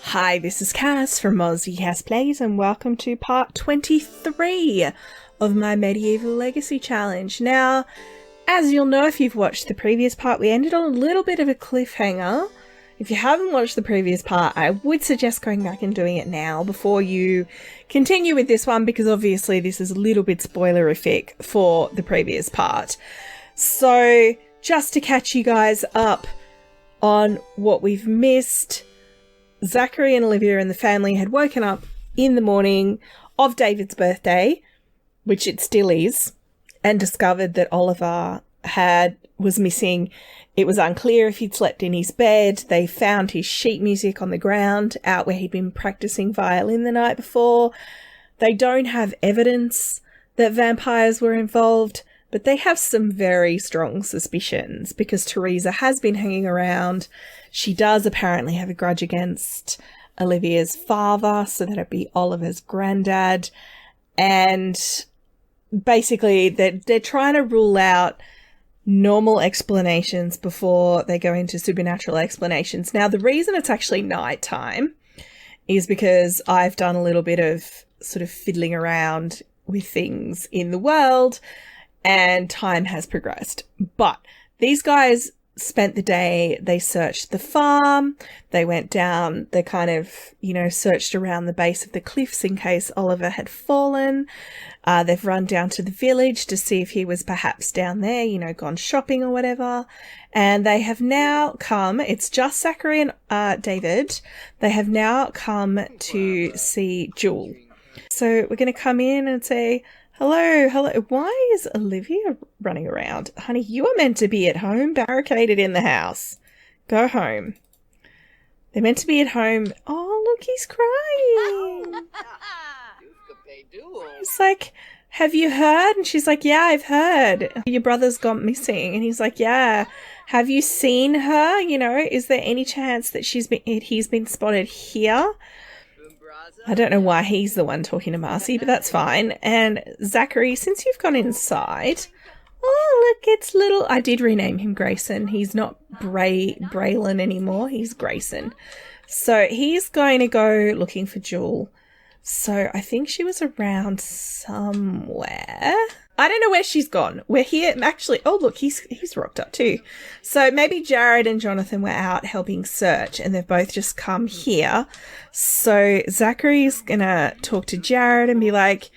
Hi, this is Cass from Aussie Cass Plays, and welcome to part 23 of my Medieval Legacy Challenge. Now, as you'll know if you've watched the previous part, we ended on a little bit of a cliffhanger. If you haven't watched the previous part, I would suggest going back and doing it now before you continue with this one, because obviously this is a little bit spoilerific for the previous part. So, just to catch you guys up on what we've missed, Zachary and Olivia and the family had woken up in the morning of David's birthday, which it still is, and discovered that Oliver was missing. It was unclear if he'd slept in his bed. They found his sheet music on the ground out where he'd been practicing violin the night before. They don't have evidence that vampires were involved, but they have some very strong suspicions because Teresa has been hanging around. She does apparently have a grudge against Olivia's father, so that'd be Oliver's granddad. And basically they're trying to rule out normal explanations before they go into supernatural explanations. Now, the reason it's actually nighttime is because I've done a little bit of sort of fiddling around with things in the world, and time has progressed. But these guys spent the day, they searched the farm, they went down, they kind of, searched around the base of the cliffs in case Oliver had fallen. They've run down to the village to see if he was perhaps down there, gone shopping or whatever. And they have now come, it's just Zachary and David, they have now come to see Jewel. So we're going to come in and say, hello. Why is Olivia running around? Honey, you are meant to be at home, barricaded in the house. Go home. They're meant to be at home. Oh, look, he's crying. He's like, have you heard? And she's like, yeah, I've heard. Your brother's gone missing. And he's like, yeah. Have you seen her? Is there any chance that he's been spotted here? I don't know why he's the one talking to Marcy, but that's fine. And Zachary, since you've gone inside, oh, look, it's little... I did rename him Grayson. He's not Braylon anymore. He's Grayson. So he's going to go looking for Jewel. So I think she was around somewhere. I don't know where she's gone. We're here. Actually, oh, look, he's rocked up too. So maybe Jared and Jonathan were out helping search and they've both just come here. So Zachary's going to talk to Jared and be like,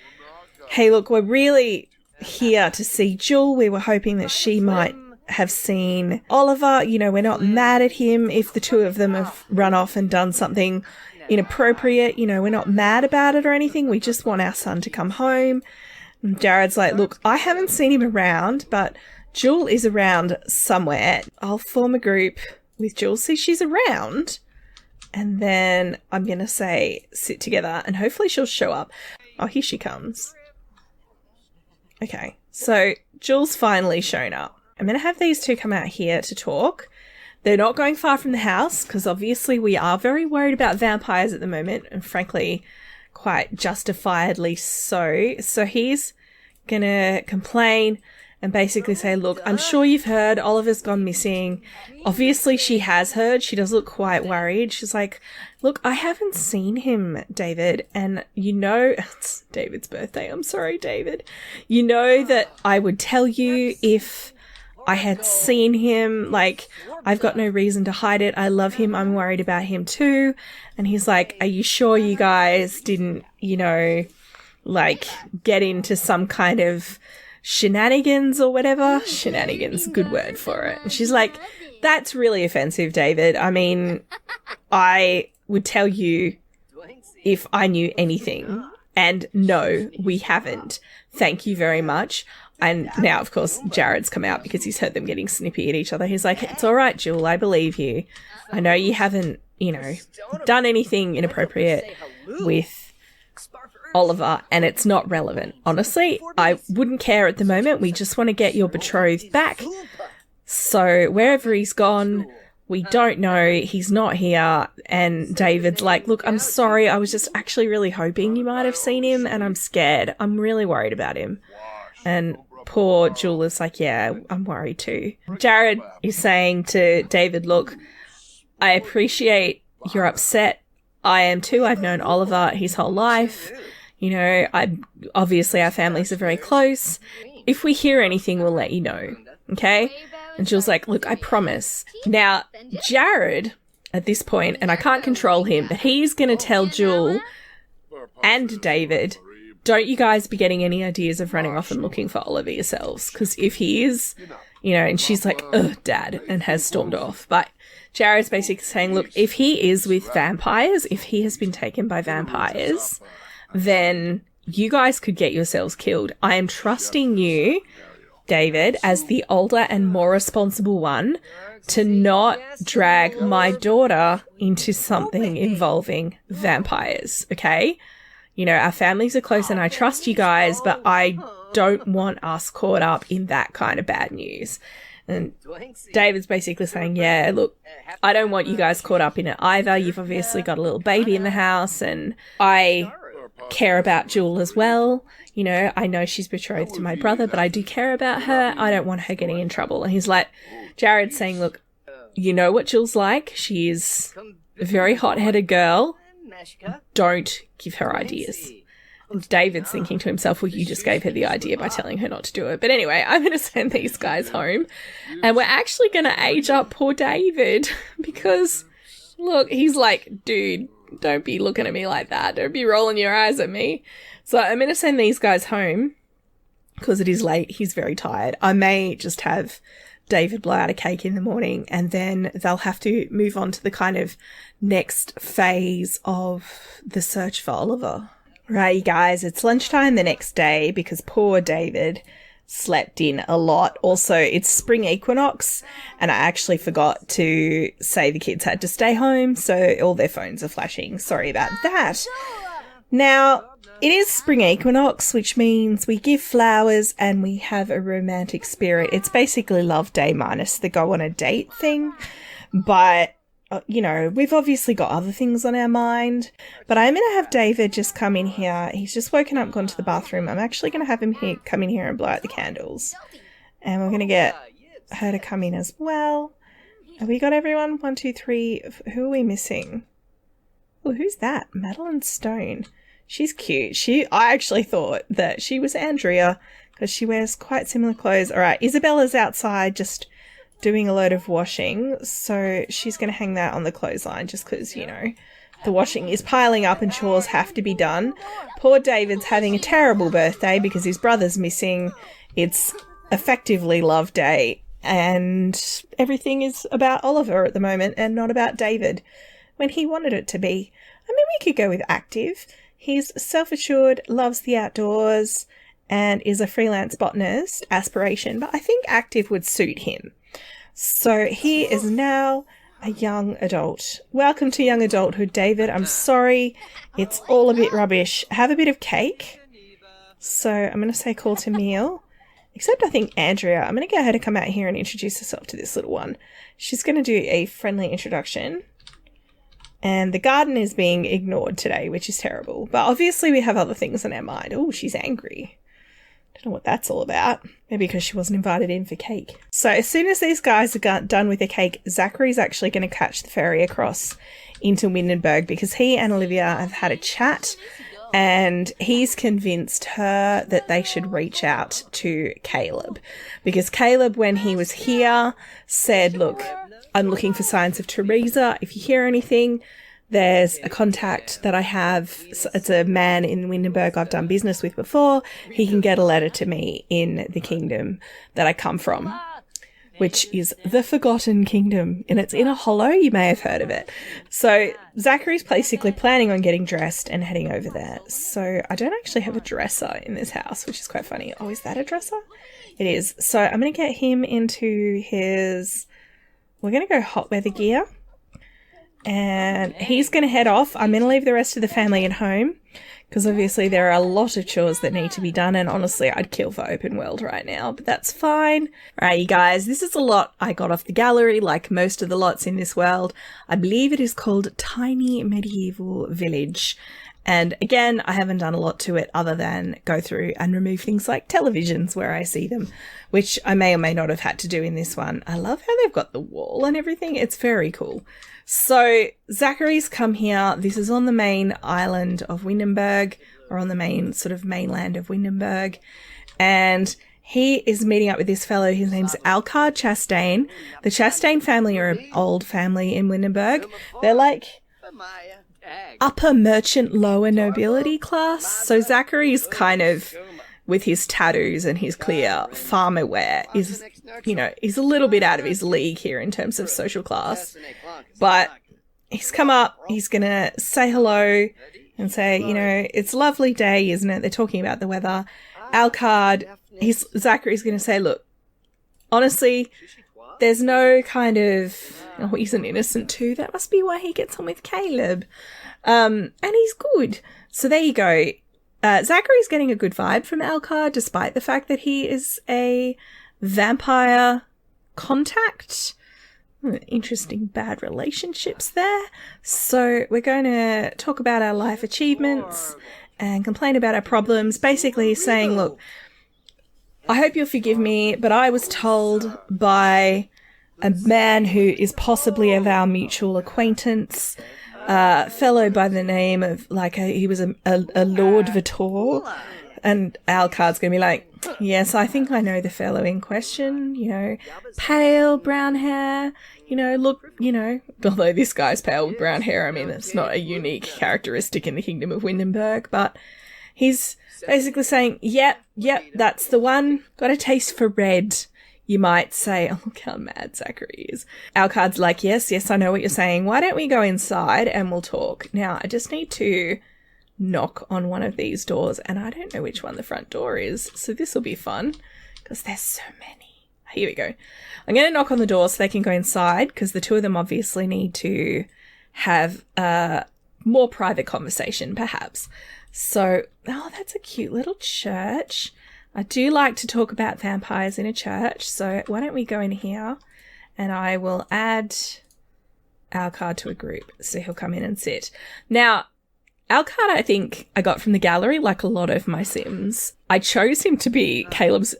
hey, look, we're really here to see Jewel. We were hoping that she might have seen Oliver. We're not mad at him if the two of them have run off and done something inappropriate. We're not mad about it or anything. We just want our son to come home. And Jared's like, look, I haven't seen him around, but Jewel is around somewhere. I'll form a group with Jewel, see she's around, and then I'm going to say sit together and hopefully she'll show up. Oh, here she comes. Okay, so Jewel's finally shown up. I'm going to have these two come out here to talk. They're not going far from the house because obviously we are very worried about vampires at the moment, and frankly, quite justifiably so. So he's going to complain and basically say, look, I'm sure you've heard Oliver's gone missing. Obviously she has heard. She does look quite worried. She's like, look, I haven't seen him, David. And it's David's birthday. I'm sorry, David. You know that I would tell you if I had seen him. Like, I've got no reason to hide it. I love him. I'm worried about him too. And he's like, are you sure you guys didn't, get into some kind of shenanigans or whatever? Shenanigans, good word for it. And she's like, that's really offensive, David. I mean, I would tell you if I knew anything. And no, we haven't. Thank you very much. And now, of course, Jared's come out because he's heard them getting snippy at each other. He's like, it's all right, Jewel, I believe you. I know you haven't, done anything inappropriate with Oliver, and it's not relevant. Honestly, I wouldn't care at the moment. We just want to get your betrothed back. So wherever he's gone, we don't know. He's not here. And David's like, look, I'm sorry. I was just actually really hoping you might have seen him, and I'm scared. I'm really worried about him. And poor Jewel is like, yeah, I'm worried too. Jared is saying to David, look, I appreciate you're upset I am too. I've known Oliver his whole life. You know, obviously our families are very close. If we hear anything, we'll let you know. Okay? And Jill's like, look, I promise. Now, Jared, at this point, and I can't control him, but he's going to tell Jill and David, don't you guys be getting any ideas of running off and looking for Oliver yourselves. Because if he is, you know, and she's like, ugh, Dad, and has stormed off. But Jared's basically saying, look, if he is with vampires, if he has been taken by vampires, then you guys could get yourselves killed. I am trusting you, David, as the older and more responsible one, to not drag my daughter into something involving vampires, okay? You know, our families are close and I trust you guys, but I don't want us caught up in that kind of bad news. And David's basically saying, yeah, look, I don't want you guys caught up in it either. You've obviously got a little baby in the house and I care about Jewel as well. You know, I know she's betrothed to my brother, but I do care about her. I don't want her getting in trouble. And he's like, Jared's saying, look, you know what Jill's like. She is a very hot-headed girl. Don't give her ideas. And David's thinking to himself, well, you just gave her the idea by telling her not to do it. But anyway, I'm going to send these guys home. And we're actually going to age up poor David because, look, he's like, dude, don't be looking at me like that. Don't be rolling your eyes at me. So I'm going to send these guys home because it is late. He's very tired. I may just have David blow out a cake in the morning and then they'll have to move on to the kind of next phase of the search for Oliver. Right, you guys, it's lunchtime the next day because poor David slept in a lot. Also, it's spring equinox and I actually forgot to say the kids had to stay home, so all their phones are flashing. Sorry about that. Now, it is spring equinox, which means we give flowers and we have a romantic spirit. It's basically Love Day minus the go on a date thing, but you know, we've obviously got other things on our mind, but I'm going to have David just come in here. He's just woken up, gone to the bathroom. I'm actually going to have him come in here and blow out the candles. And we're going to get her to come in as well. Have we got everyone? 1, 2, 3. Who are we missing? Oh, who's that? Madeline Stone. She's cute. I actually thought that she was Andrea because she wears quite similar clothes. All right, Isabella's outside just doing a load of washing, so she's going to hang that on the clothesline just because, you know, the washing is piling up and chores have to be done. Poor David's having a terrible birthday because his brother's missing. It's effectively Love Day and everything is about Oliver at the moment and not about David when he wanted it to be. I mean, we could go with active. He's self-assured, loves the outdoors and is a freelance botanist aspiration, but I think active would suit him. So he is now a young adult. Welcome to young adulthood, David. I'm sorry. It's all a bit rubbish. Have a bit of cake. So I'm going to say call to meal. Except I think Andrea, I'm going to get her to come out here and introduce herself to this little one. She's going to do a friendly introduction. And the garden is being ignored today, which is terrible. But obviously we have other things on our mind. Oh, she's angry. Don't know what that's all about. Maybe because she wasn't invited in for cake. So as soon as these guys are done with the cake, Zachary's actually going to catch the ferry across into Windenburg because he and Olivia have had a chat and he's convinced her that they should reach out to Caleb because Caleb, when he was here, said, look, I'm looking for signs of Teresa. If you hear anything, there's a contact that I have. It's a man in Windenburg I've done business with before. He can get a letter to me in the kingdom that I come from, which is the Forgotten Kingdom. And it's in a hollow. You may have heard of it. So Zachary's basically planning on getting dressed and heading over there. So I don't actually have a dresser in this house, which is quite funny. Oh, is that a dresser? It is. So I'm going to get him into his... We're going to go hot weather gear. And he's going to head off. I'm going to leave the rest of the family at home because obviously there are a lot of chores that need to be done. And honestly, I'd kill for open world right now, but that's fine. All right, you guys, this is a lot I got off the gallery, like most of the lots in this world. I believe it is called Tiny Medieval Village. And again, I haven't done a lot to it other than go through and remove things like televisions where I see them, which I may or may not have had to do in this one. I love how they've got the wall and everything. It's very cool. So Zachary's come here. This is on the main island of Windenburg, or on the main sort of mainland of Windenburg. And he is meeting up with this fellow. His name's Alcard Chastain. The Chastain family are an old family in Windenburg. They're like upper merchant, lower nobility class. So Zachary's kind of, with his tattoos and his clear farmer wear, is, you know, he's a little bit out of his league here in terms of social class. But he's come up, he's going to say hello and say, you know, it's a lovely day, isn't it? They're talking about the weather. Alcard, Zachary's going to say, look, honestly, there's no kind of, oh, he's an innocent too. That must be why he gets on with Caleb. And he's good. So there you go. Zachary's getting a good vibe from Alcard, despite the fact that he is a vampire contact. Interesting bad relationships there. So we're going to talk about our life achievements and complain about our problems. Basically saying, look, I hope you'll forgive me, but I was told by a man who is possibly of our mutual acquaintance, fellow by the name of, like, he was a Lord Vitor, and Alcard's going to be like, yes, I think I know the fellow in question, you know, pale, brown hair, you know, look, you know, although this guy's pale with brown hair, I mean, it's not a unique characteristic in the Kingdom of Windenburg, but he's basically saying, yep, that's the one, got a taste for red. You might say, oh, look how mad Zachary is. Alcard's like, yes, I know what you're saying. Why don't we go inside and we'll talk? Now, I just need to knock on one of these doors, and I don't know which one the front door is, so this will be fun, because there's so many. Here we go. I'm going to knock on the door so they can go inside, because the two of them obviously need to have a more private conversation, perhaps. So, oh, that's a cute little church. I do like to talk about vampires in a church, so why don't we go in here and I will add Alcard to a group so he'll come in and sit. Now, Alcard, I think I got from the gallery, like a lot of my Sims. I chose him to be Caleb's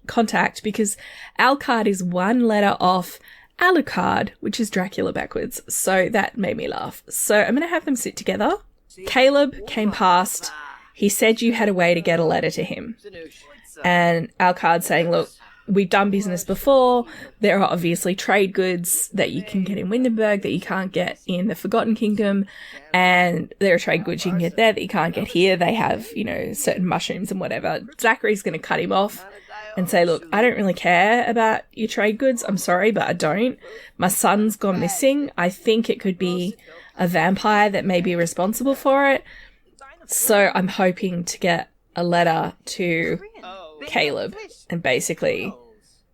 contact because Alcard is one letter off Alucard, which is Dracula backwards, so that made me laugh. So I'm going to have them sit together. Caleb came past. He said you had a way to get a letter to him. And Alcard saying, look, we've done business before. There are obviously trade goods that you can get in Windenburg that you can't get in the Forgotten Kingdom. And there are trade goods you can get there that you can't get here. They have, you know, certain mushrooms and whatever. Zachary's going to cut him off and say, look, I don't really care about your trade goods. I'm sorry, but I don't. My son's gone missing. I think it could be a vampire that may be responsible for it. So I'm hoping to get a letter to Caleb and basically,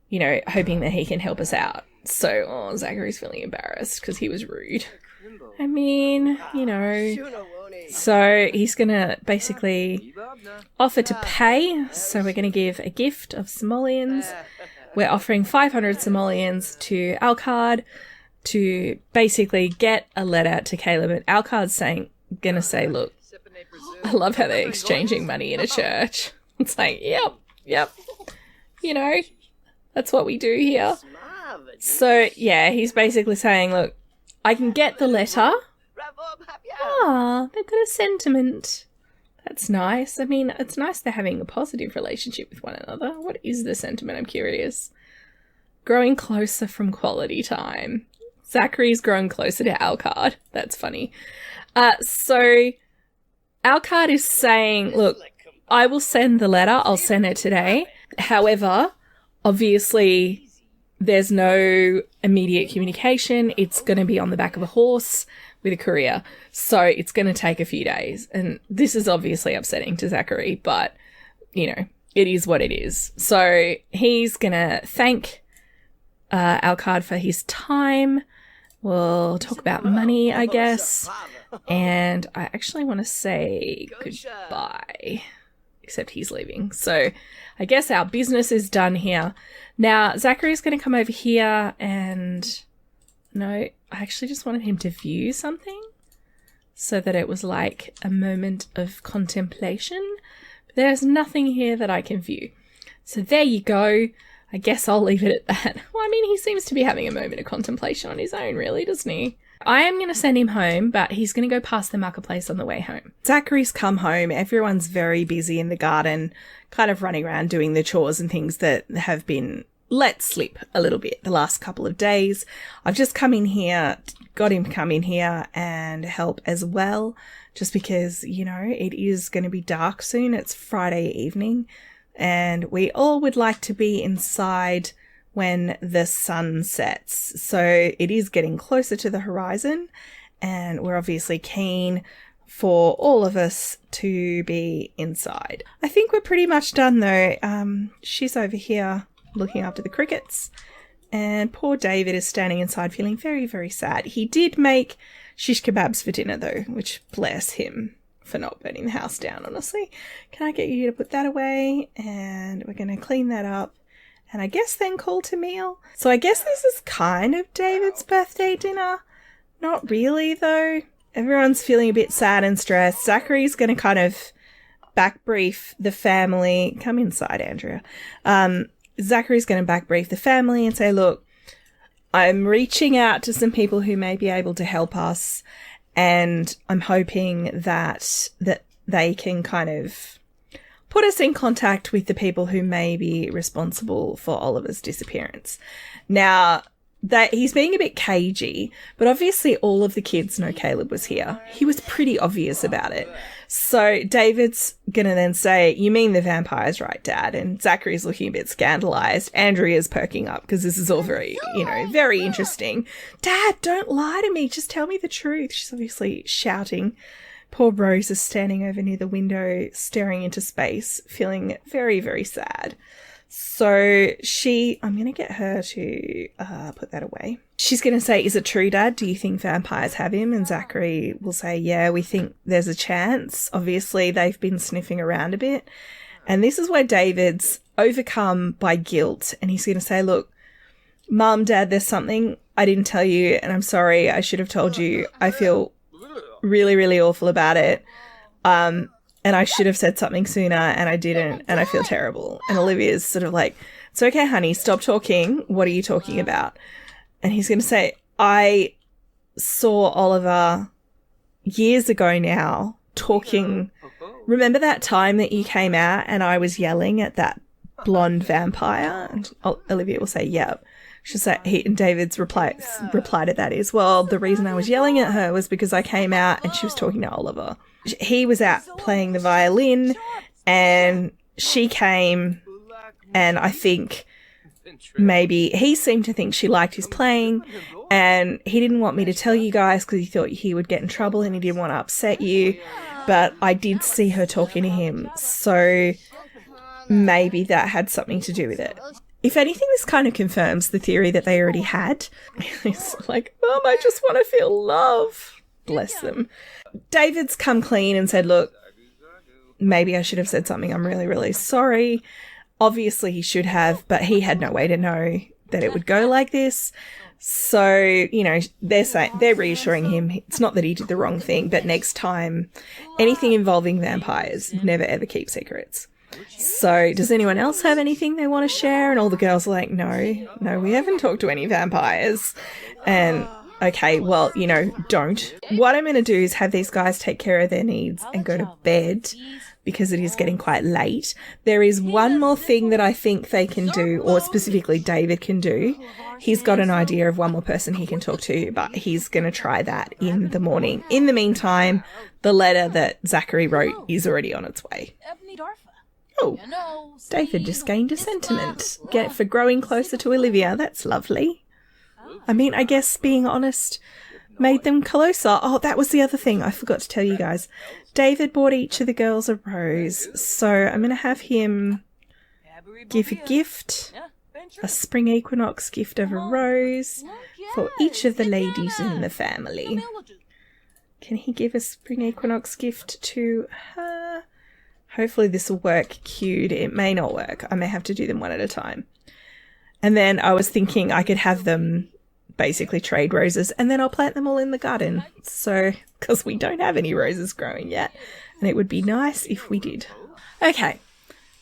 you know, hoping that he can help us out. So, oh, Zachary's feeling embarrassed because he was rude. I mean, you know, so he's going to basically offer to pay. So we're going to give a gift of simoleons. We're offering 500 simoleons to Alcard to basically get a letter to Caleb. And Alcard's going to say, look, I love how they're exchanging money in a church. It's like, yep. You know, that's what we do here. So, yeah, he's basically saying, look, I can get the letter. Ah, they've got a sentiment. That's nice. I mean, it's nice they're having a positive relationship with one another. What is the sentiment? I'm curious. Growing closer from quality time. Zachary's growing closer to Alcard. That's funny. So Alcard is saying, look, I will send the letter. I'll send it today. However, obviously, there's no immediate communication. It's going to be on the back of a horse with a courier. So it's going to take a few days. And this is obviously upsetting to Zachary, but, you know, it is what it is. So he's going to thank Alcard for his time. We'll talk about money, I guess. And I actually want to say goodbye. Except he's leaving. So I guess our business is done here. Now, Zachary's going to come over here and... No, I actually just wanted him to view something. so that it was like a moment of contemplation. But there's nothing here that I can view. So there you go. I guess I'll leave it at that. Well, I mean, he seems to be having a moment of contemplation on his own, really, doesn't he? I am going to send him home, but he's going to go past the marketplace on the way home. Zachary's come home. Everyone's very busy in the garden, kind of running around doing the chores and things that have been let slip a little bit the last couple of days. I've just come in here, got him to come in here and help as well, just because, you know, it is going to be dark soon. It's Friday evening. And we all would like to be inside when the sun sets. So it is getting closer to the horizon, and we're obviously keen for all of us to be inside. I think we're pretty much done though. She's over here looking after the crickets, and poor David is standing inside feeling very, very sad. He did make shish kebabs for dinner though, which bless him for not burning the house down, honestly. Can I get you to put that away? And we're going to clean that up. And I guess then call to meal. So I guess this is kind of David's birthday dinner. Not really, though. Everyone's feeling a bit sad and stressed. Zachary's going to kind of back brief the family. Come inside, Andrea. Zachary's going to back brief the family and say, look, I'm reaching out to some people who may be able to help us. And I'm hoping that they can kind of put us in contact with the people who may be responsible for Oliver's disappearance. Now, that he's being a bit cagey, but obviously all of the kids know Caleb was here. He was pretty obvious about it. So David's going to then say, you mean the vampires, right, Dad? And Zachary's looking a bit scandalized. Andrea's perking up because this is all very, you know, very interesting. Dad, don't lie to me. Just tell me the truth. She's obviously shouting. Poor Rose is standing over near the window, staring into space, feeling very, very sad. So I'm going to get her to put that away. She's going to say, is it true, Dad? Do you think vampires have him? And Zachary will say, yeah, we think there's a chance. Obviously, they've been sniffing around a bit. And this is where David's overcome by guilt. And he's going to say, look, Mum, Dad, there's something I didn't tell you. And I'm sorry. I should have told you. I feel really, really awful about it. And I should have said something sooner, and I didn't, and I feel terrible. And Olivia's sort of like, it's okay, honey, stop talking. What are you talking about? And he's going to say, I saw Oliver years ago now talking. Remember that time that you came out and I was yelling at that blonde vampire? And Olivia will say, yeah. She'll say, and David's reply to that is, well, the reason I was yelling at her was because I came out and she was talking to Oliver. He was out playing the violin and she came, and I think maybe he seemed to think she liked his playing, and he didn't want me to tell you guys because he thought he would get in trouble and he didn't want to upset you, but I did see her talking to him, so maybe that had something to do with it. If anything, this kind of confirms the theory that they already had. It's like, Mum, I just want to feel love. Bless them. David's come clean and said, look, maybe I should have said something. I'm really, really sorry. Obviously he should have, but he had no way to know that it would go like this. So, you know, they're reassuring him. It's not that he did the wrong thing, but next time, anything involving vampires, never ever keep secrets. So does anyone else have anything they want to share? And all the girls are like, no, we haven't talked to any vampires. And okay, well, you know, don't. What I'm going to do is have these guys take care of their needs and go to bed because it is getting quite late. There is one more thing that I think they can do, or specifically David can do. He's got an idea of one more person he can talk to, but he's going to try that in the morning. In the meantime, the letter that Zachary wrote is already on its way. Oh, David just gained a sentiment for growing closer to Olivia. That's lovely. I mean, I guess being honest made them closer. Oh, that was the other thing I forgot to tell you guys. David bought each of the girls a rose. So I'm going to have him give a gift, a spring equinox gift of a rose for each of the ladies in the family. Can he give a spring equinox gift to her? Hopefully this will work queued. It may not work. I may have to do them one at a time. And then I was thinking I could have them basically trade roses, and then I'll plant them all in the garden. So, because we don't have any roses growing yet, and it would be nice if we did. Okay,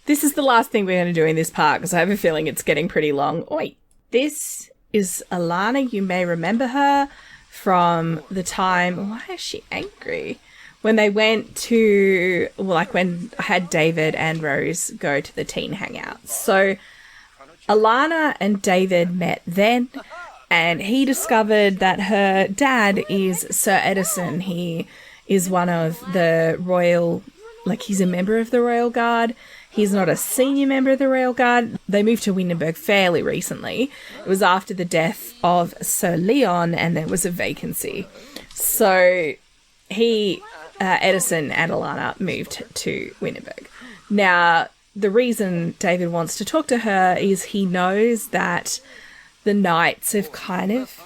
this is the last thing we're going to do in this part, because I have a feeling it's getting pretty long. Oi, this is Alana. You may remember her from the time... Why is she angry? When they went to... Well, like when I had David and Rose go to the teen hangout. So Alana and David met then, and he discovered that her dad is Sir Edison. He is one of the royal... Like, he's a member of the Royal Guard. He's not a senior member of the Royal Guard. They moved to Windenburg fairly recently. It was after the death of Sir Leon, and there was a vacancy. So he, Edison and Alana moved to Windenburg. Now, the reason David wants to talk to her is he knows that the knights have kind of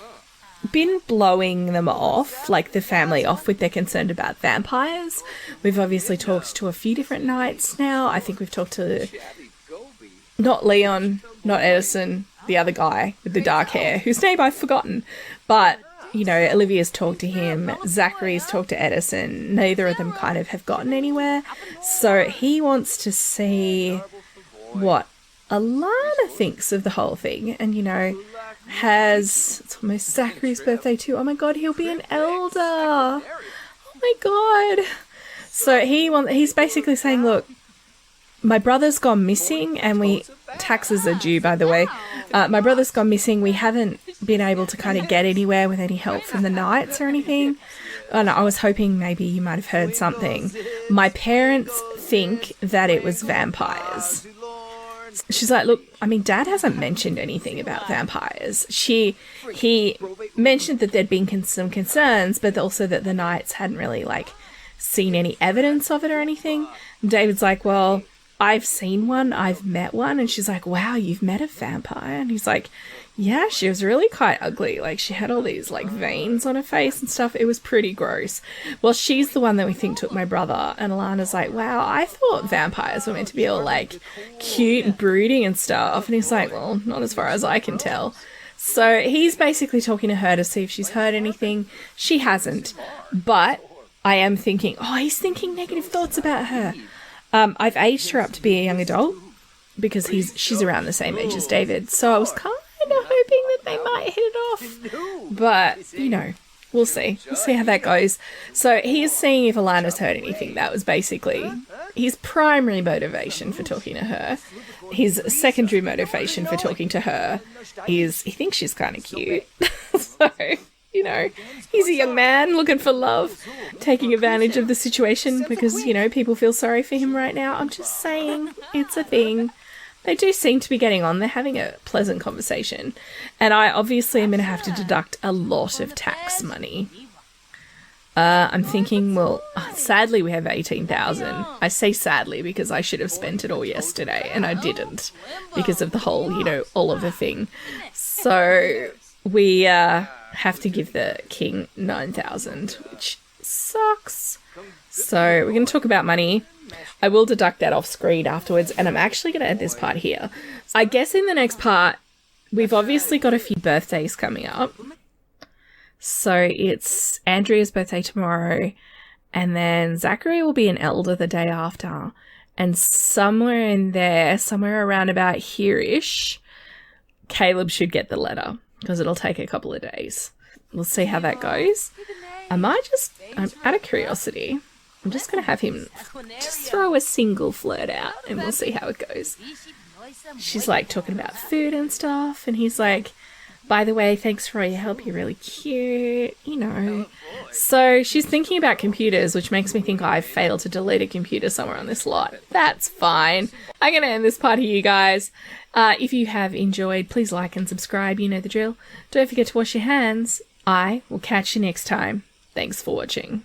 been blowing them off, like the family off, with their concern about vampires. We've obviously talked to a few different knights now. I think we've talked to not Leon, not Edison, the other guy with the dark hair, whose name I've forgotten. But, you know, Olivia's talked to him, Zachary's talked to Edison. Neither of them kind of have gotten anywhere. So he wants to see what Alana thinks of the whole thing. And, you know, it's almost Zachary's birthday too. Oh my god, he'll be an elder. Oh my god. So he's basically saying, look, my brother's gone missing, and taxes are due, by the way. My brother's gone missing. We haven't been able to kind of get anywhere with any help from the knights or anything. And I was hoping maybe you might have heard something. My parents think that it was vampires. She's like, look, I mean, Dad hasn't mentioned anything about vampires. He mentioned that there'd been some concerns, but also that the knights hadn't really, like, seen any evidence of it or anything. And David's like, well, I've seen one, I've met one. And she's like, wow, you've met a vampire? And he's like, yeah, she was really quite ugly. Like, she had all these, like, veins on her face and stuff. It was pretty gross. Well, she's the one that we think took my brother. And Alana's like, wow, I thought vampires were meant to be all, like, cute and brooding and stuff. And he's like, well, not as far as I can tell. So he's basically talking to her to see if she's heard anything. She hasn't. But I am thinking, he's thinking negative thoughts about her. I've aged her up to be a young adult because she's around the same age as David. So I was kind of hoping that they might hit it off. But, you know, we'll see. We'll see how that goes. So he's seeing if Alana's heard anything. That was basically his primary motivation for talking to her. His secondary motivation for talking to her is he thinks she's kind of cute. So, you know, he's a young man looking for love, taking advantage of the situation because, you know, people feel sorry for him right now. I'm just saying, it's a thing. They do seem to be getting on. They're having a pleasant conversation. And I obviously am going to have to deduct a lot of tax money. I'm thinking, well, sadly we have 18,000. I say sadly because I should have spent it all yesterday and I didn't because of the whole, you know, Oliver thing. So we have to give the king 9,000, which sucks. So we're going to talk about money. I will deduct that off screen afterwards, and I'm actually going to end this part here. I guess in the next part, we've obviously got a few birthdays coming up. So it's Andrea's birthday tomorrow, and then Zachary will be an elder the day after. And somewhere in there, somewhere around about here-ish, Caleb should get the letter, because it'll take a couple of days. We'll see how that goes. I'm out of curiosity, I'm just going to have him just throw a single flirt out and we'll see how it goes. She's like talking about food and stuff, and he's like, by the way, thanks for all your help, you're really cute, you know. So she's thinking about computers, which makes me think I've failed to delete a computer somewhere on this lot. That's fine. I'm going to end this part here, you guys. If you have enjoyed, please like and subscribe, you know the drill. Don't forget to wash your hands. I will catch you next time. Thanks for watching.